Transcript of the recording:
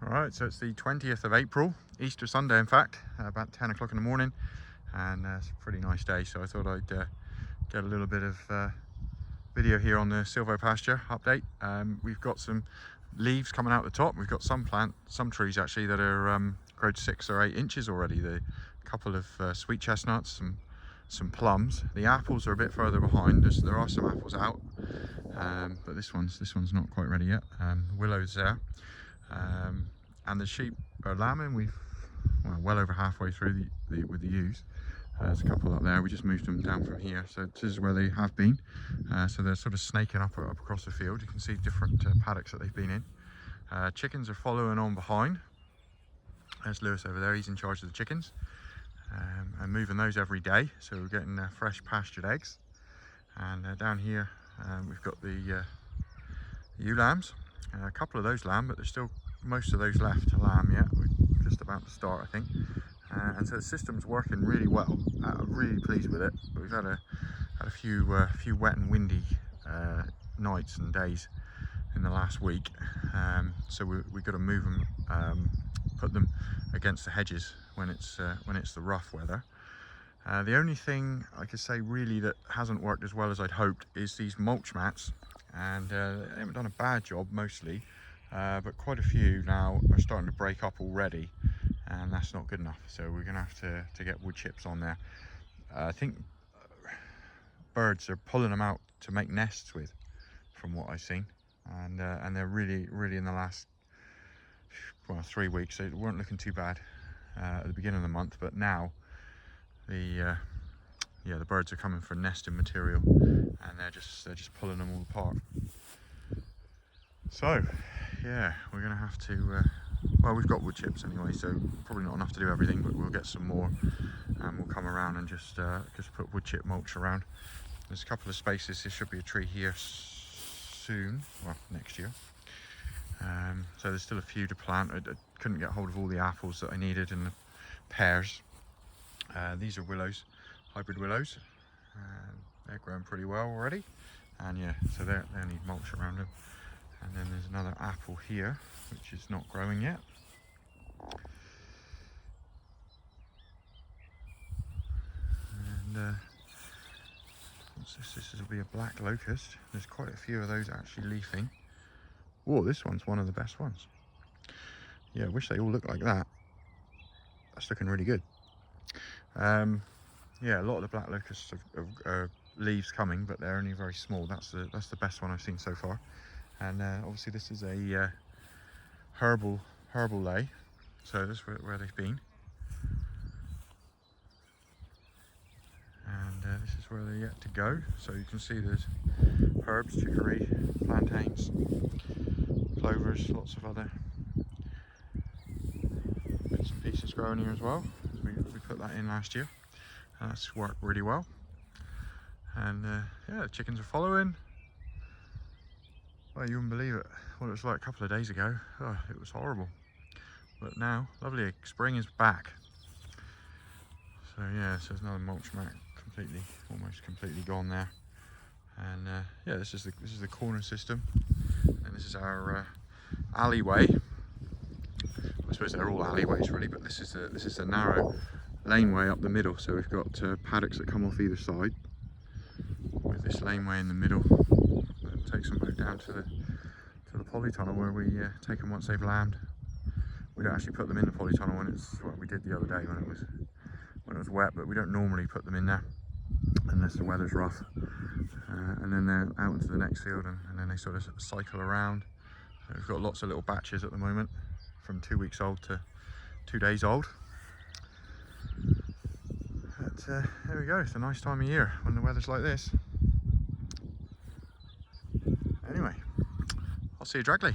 Alright, so it's the 20th of April, Easter Sunday in fact, about 10 o'clock in the morning, and it's a pretty nice day, so I thought I'd get a little bit of video here on the Silvopasture update. We've got some leaves coming out the top. We've got some trees actually that are grown 6 or 8 inches already. A couple of sweet chestnuts, some plums. The apples are a bit further behind. There are some apples out, but this one's not quite ready yet. Willows there. And the sheep are lambing. We've well over halfway through with the ewes. There's a couple up there. We just moved them down from here, so this is where they have been. So they're sort of snaking up across the field. You can see different paddocks that they've been in. Chickens are following on behind. There's Lewis over there. He's in charge of the chickens, and moving those every day. So we're getting fresh pastured eggs. And down here we've got the ewe lambs. A couple of those lamb, but there's still most of those left to lamb yet. We're just about to start, I think. And so the system's working really well. I'm really pleased with it. We've had a few wet and windy nights and days in the last week, so we've got to move them, put them against the hedges when it's the rough weather. The only thing I could say really that hasn't worked as well as I'd hoped is these mulch mats, and they haven't done a bad job mostly, but quite a few now are starting to break up already, and that's not good enough. So we're gonna have to get wood chips on there. I think birds are pulling them out to make nests with, from what I've seen, and they're really in the last 3 weeks they weren't looking too bad at the beginning of the month, but now the birds are coming for nesting material, and they're just pulling them all apart. So yeah, we're gonna have to well, we've got wood chips anyway, so probably not enough to do everything, but we'll get some more, and we'll come around and just put wood chip mulch around. There's a couple of spaces. There should be a tree here soon, well, next year. So there's still a few to plant. I couldn't get hold of all the apples that I needed and the pears. These are willows, hybrid willows. They're growing pretty well already, and yeah, so they need mulch around them. And then there's another apple here, which is not growing yet. And what's this? This will be a black locust. There's quite a few of those actually leafing. Oh, this one's one of the best ones. Yeah, I wish they all looked like that. That's looking really good. Yeah, a lot of the black locusts have leaves coming, but they're only very small. That's the best one I've seen so far. And obviously this is a herbal lay, so this is where they've been, and this is where they're yet to go. So you can see there's herbs, chicory, plantains, clovers, lots of other bits and pieces growing here as well. We put that in last year, and that's worked really well. And yeah, the chickens are following. Well, you wouldn't believe it, what it was like a couple of days ago. Oh, it was horrible. But now, lovely, spring is back. So yeah, so there's another mulch mat almost completely gone there. And yeah, this is the corner system, and this is our alleyway. I suppose they're all alleyways really, but this is the narrow laneway up the middle. So we've got paddocks that come off either side, with this laneway in the middle. Takes them back down to the polytunnel, where we take them once they've lambed. We don't actually put them in the polytunnel when it's we did the other day when it was wet, but we don't normally put them in there unless the weather's rough. And then they're out into the next field, and then they sort of cycle around. So we've got lots of little batches at the moment, from 2 weeks old to 2 days old. But there we go. It's a nice time of year when the weather's like this. Anyway, I'll see you directly.